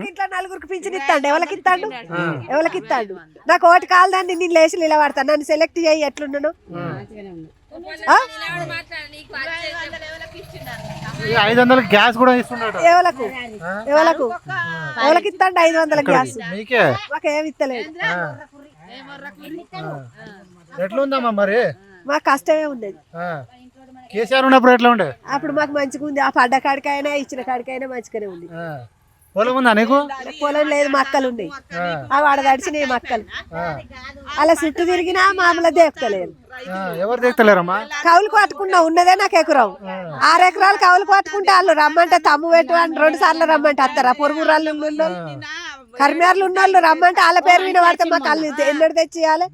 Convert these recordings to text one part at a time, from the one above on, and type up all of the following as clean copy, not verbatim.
ఇంట్లో నలుగురికి పింఛన్ ఇస్తాడు. ఎవరికి ఇస్తాడు? నాకు ఒకటి కాలదాన్ని నేను లేచి నిలబడతాను. నన్ను సెలెక్ట్ చేయి. ఎట్లున్నాను? 500 గ్యాస్ కూడా ఇస్తున్నాడు. ఎవరికి ఇస్తాడు 500 గ్యాస్? మాకేమి ఇస్తలేదు. ఎట్లుందమ్మా మరి? మాకు కష్టమే ఉండేది. కేసీఆర్ ఉన్నప్పుడు ఎట్లా ఉండే? అప్పుడు మాకు మంచిగా ఉంది. ఆ పడ్డ కాడికైనా ఇచ్చిన కాడికైనా మంచిగానే ఉంది. పొలం ఉందా నీకు? పొలం లేదు, మక్కలు ఉన్నాయి. అవి ఆడదడిచినాయి మక్కలు. అలా చుట్టూ తిరిగినా మామూలు దేకుతలేదు. ఎవరు దేకుతలేరమ్మా? కౌలు పట్టుకున్నా ఉన్నదే నాకు ఎకరం. 6 ఎకరాలు కౌలు పట్టుకుంటే వాళ్ళు రమ్మంటే తమ్ము పెట్టు అని 2 సార్లు రమ్మంటే వస్తారా? పొరుగురాళ్ళు కర్మేర్లు ఉన్నోళ్ళు రమ్మంటే వాళ్ళ పేరు మీద పడితే మాకు వాళ్ళు ఎన్నడు తెచ్చి ఇవ్వాలి?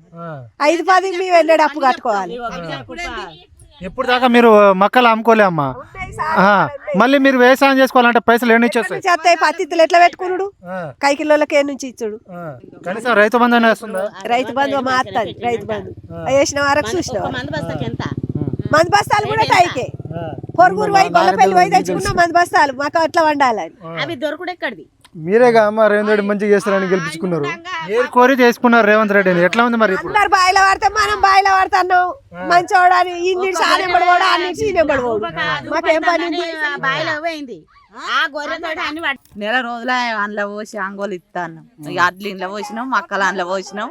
5-10 మేము ఎన్నడు అప్పు కట్టుకోవాలి. ఇప్పుడు దాకా మీరు మక్కలు అమ్ముకోలే అమ్మా. మళ్ళీ మీరు వ్యవసాయం చేసుకోవాలంటే పైసలు ఎన్ని చేస్తాయి? పత్తిత్తులు ఎట్లా పెట్టుకున్నాడు? కైకిల్లోకి ఏ నుంచి ఇచ్చాడు? కనీసం రైతు బంధు వేస్తుందా? రైతు బంధు మారుతుంది. రైతు బంధు వేసిన వరకు చూసినావు. మంది బస్తాలు కూడా టైకే. పొరుగురు పోయి గొల్లపల్లి పోయి తెచ్చుకున్నా మంది బస్తాలు. మాకు అట్లా వండాలని అవి దొరకడు ఎక్కడిది? మీరేగా అమ్మ రేవంత్ రెడ్డి మంచిగా చేస్తారని గెలిపించుకున్నారు. ఏరు కోరి చేసుకున్నారు రేవంత్ రెడ్డిని. ఎట్లా ఉంది మరి? అందరు బాయిల పడితే మనం బాయిల పడుతున్నాం. మంచోడని ఇన్ని సానెంబడిపోడు అన్ని చీనెంబడిపోడు. మాకేం పని ఉంది? బాయిలో పోయింది. నెల రోజుల అందులో పోసి అంగోలు ఇస్తాను. అడ్లు ఇంట్లో పోసినాం, మక్కలు అందులో పోసినాం.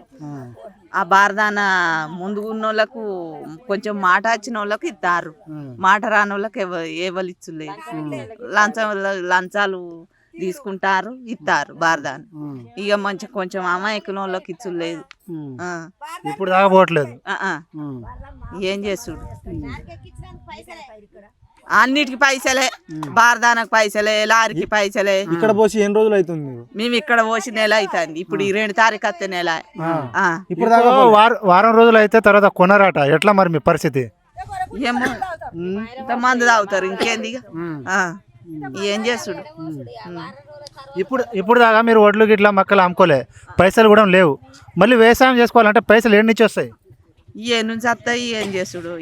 ఆ బారదాన ముందుకున్న వాళ్ళకు కొంచెం మాట వచ్చిన వాళ్ళకి ఇస్తారు. మాట రాని వాళ్ళకి ఎవరు ఇచ్చలేదు. లంచాలు తీసుకుంటారు, ఇస్తారు బారదాన్ని. ఇక మంచి కొంచెం అమాయకుల వాళ్ళకి ఇచ్చలేదు. ఇప్పుడు దాకపోవట్లేదు. ఏం చేస్తుడు? అన్నిటికి పైసలే. బారదానకు పైసలే, లారీకి పైసలే. ఇక్కడ పోసి ఎన్ని రోజులు అవుతుంది? మేము ఇక్కడ పోసి నెల అవుతుంది. ఇప్పుడు ఈ 2 తారీఖు వస్తే నెల. ఇప్పుడు వారం రోజులు అయితే తర్వాత కొనరాట. ఎట్లా మరి మీ పరిస్థితి? ఏమో మందు తాగుతారు. ఇంకేంది? ఏం చేస్తుడు? ఇప్పుడు దాకా మీరు వడ్లు గిట్లా మక్కలు అమ్ముకోలే, పైసలు కూడా లేవు. మళ్ళీ వ్యవసాయం చేసుకోవాలంటే పైసలు ఏడు నుంచి వస్తాయి? ఏ నుంచి వస్తాయి? ఏం చేస్తుడు?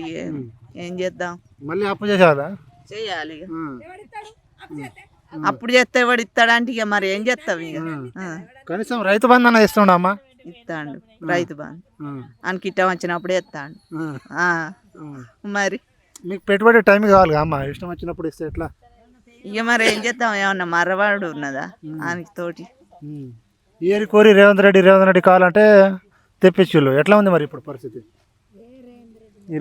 ఏం చేద్దాం? మళ్ళీ అప్పు చేయాలా? చేయాలి. అప్పుడు చేస్తే వాడు ఇస్తాడంటే ఇక మరి ఏం చేస్తాం? ఇక కనీసం రైతు బంధు అన్న ఇస్తుండమ్మా? ఇస్తాడు రైతు బంధు. అని కిట్ట వచ్చినప్పుడే ఇస్తాడు. మరి మీకు పెట్టుబడి టైం కావాలి అమ్మా. ఇష్టం వచ్చినప్పుడు ఇస్తే ఎట్లా? ఇక మరి ఏం చేద్దాం? ఏమన్నా మర్రవాడు ఉన్నదా ఆయనకి తోటి? ఏరి కోరి రేవంత్ రెడ్డి కావాలంటే తెప్పించు. ఎట్లా ఉంది మరి ఇప్పుడు పరిస్థితి?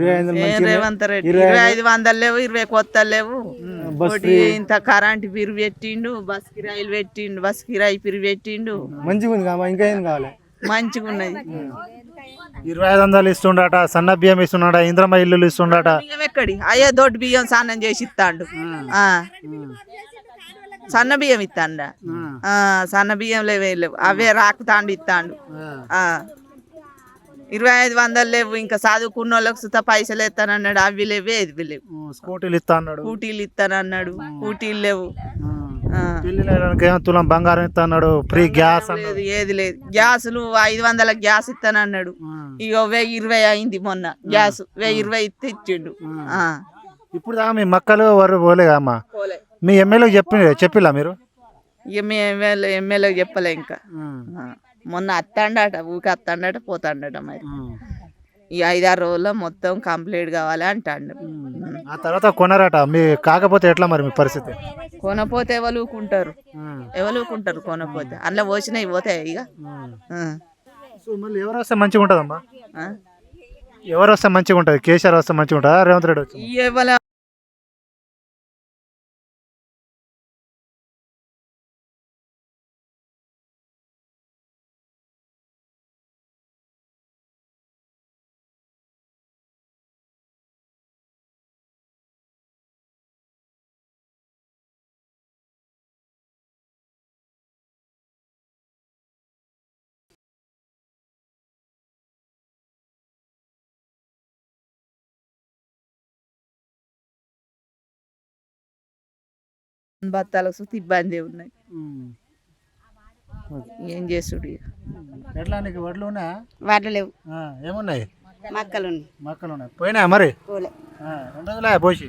రేవంత్ రెడ్డి 2500 లేవు, 20 కొత్తలు లేవు. ఇంత కరెంట్ బిరు పెట్టిండు, బస్ కిరాయిలు పెట్టిండు, బస్ కిరాయి పిరి పెట్టిండు. మంచిగా ఉంది. ఇంకా ఏం కావాలి? మంచిగా ఉన్నది. 2500 ఇస్తుండట, సన్న బియ్యం ఇస్తుండట, ఇంద్రమ్మ ఇల్లు ఇస్తుండట. బియ్యం ఎక్కడి? అయ్యే దొడ్డు బియ్యం స్నానం చేసి ఇస్తాడు. సన్న బియ్యం ఇస్తాండ. సన్న బియ్యం లేవు, అవే రాకుతాండు ఇస్తాడు. 2500 లేవు. ఇంకా చదువుకున్న వాళ్ళకి సుత పైసలు ఇస్తానన్నాడు. అవి లేవు, ఏది లేవు. స్కూటీలు ఇస్తాడు, కూటీలు ఇస్తానన్నాడు. కూటీలు లేవు. తులం బంగారం ఇస్తాడు. ఫ్రీ గ్యాస్ లేదు, ఏది లేదు. గ్యాసులు 500 గ్యాస్ ఇస్తానన్నాడు. ఇక 1020 అయింది మొన్న గ్యాస్. 1020 ఇస్తే ఇచ్చిండు. ఇప్పుడు దాకా మీ మక్కలు వరు పోలేగా అమ్మా? మీ ఎమ్మెల్యేకి చెప్పిలా మీరు? ఇక మీ ఎమ్మెల్యేకి చెప్పలే. ఇంకా మొన్న అత్తాడట, ఊరికి అత్తాడట, పోతాడట. మరి ఈ 5-6 రోజుల్లో మొత్తం కంప్లీట్ కావాలి అంటాడు. ఆ తర్వాత కొనరాట. మీ కాకపోతే ఎట్లా మరి మీ పరిస్థితి? కొనపోతే ఎవరుకుంటారు? కొనపోతే అందులో పోసినవి పోతాయి. ఇక మళ్ళీ ఎవరు వస్తే మంచిగా ఉంటుందమ్మా? ఎవరు వస్తే మంచిగా ఉంటుంది? కేసీఆర్ వస్తే మంచిగా ఉంటుందా? రేవంత్ రెడ్డి వచ్చి? బత్తాలకు సుత ఇబ్బంది ఉన్నాయి. ఏం చేసుడు? ఎట్లా నీకు వడ్లు ఉన్నాయా? వడ్లు లేవు. ఏమున్నాయి? మక్కలు ఉన్నాయి. పోయినాయా మరి? 2 రోజులు పోసి?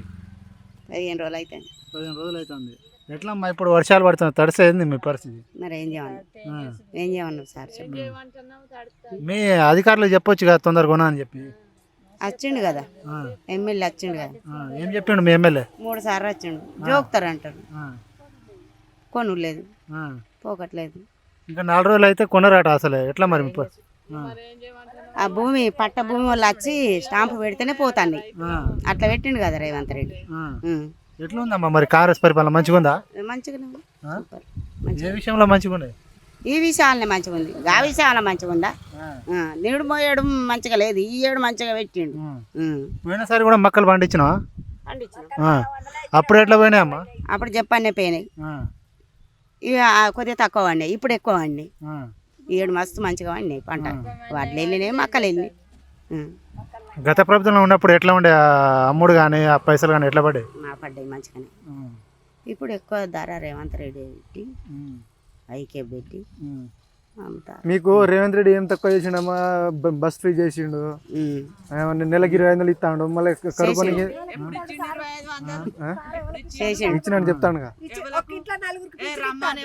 15 రోజులు అవుతుంది. 15 రోజులు అవుతుంది. ఎట్లా అమ్మా ఇప్పుడు వర్షాలు పడుతున్నాయి తడిసేది మీ పరిస్థితి మరి ఏం చేయమన్నా ఏం చేయమన్నాం సార్ చెప్పి మీ అధికారులు చెప్పొచ్చు కదా తొందరగా కొనా అని చెప్పి వచ్చిండు కదా ఎమ్మెల్యే వచ్చిండు కదా ఏం చెప్పిండు మీ ఎమ్మెల్యే 3 సార్లు వచ్చిండు జోకుతారు అంటారు కొను లేదు పోకట్లేదు ఇంకా 4 రోజులు అయితే కొనరాట అసలే ఎట్లా మరి మీ పరిస్థితి? ఆ భూమి పట్ట భూమి వాళ్ళు వచ్చి స్టాంపు పెడితేనే పోతాండి అట్లా పెట్టిండు కదా రేవంత్ రెడ్డి ఎట్లా ఉందమ్మా మరి కాంగ్రెస్ పరిపాలన మంచిగా ఉందా మంచిగానే ఉంది. సూపర్. ఏ విషయంలో మంచిగా ఉంది ఈ విషయాలనే మంచిగా ఉంది ఆ విషయాల మంచిగా ఉందా నీడు మోయేడు మంచిగా లేదు ఈ ఏడు మంచిగా పెట్టిండు పోయినసారి కూడా మొక్కలు పండించినావా పండించిన అప్పుడు ఎట్లా పోయినాయమ్మా అప్పుడు చెప్పనే పోయినాయి ఇవి కొద్దిగా తక్కువ వండినాయి ఇప్పుడు ఎక్కువ వండినాయి ఈ ఏడు మస్తు మంచిగా వండినాయి పంట వాటిలో వెళ్ళినాయి మక్కలు వెళ్ళినాయి గత ప్రభుత్వంలో ఉన్నప్పుడు ఎట్లా ఉండే ఆ అమ్ముడు కానీ ఆ పైసలు కానీ ఎట్లా పడ్డాయి మా పడ్డాయి మంచిగానే ఇప్పుడు ఎక్కువ ధర రేవంత్ రెడ్డి పెట్టి ఐకే పెట్టి అమ్ముతా మీకు రేవంత్ రెడ్డి ఏం తక్కువ చేసిండమ్మా బస్ ఫ్రీ చేసిండు ఏమన్నా నెలకి 2500 ఇస్తాడు మళ్ళీ కరువునికి చేసిండు ఇచ్చినట్టు చెప్తాడుగా ఒక ఇంట్లో 4 రమ్మని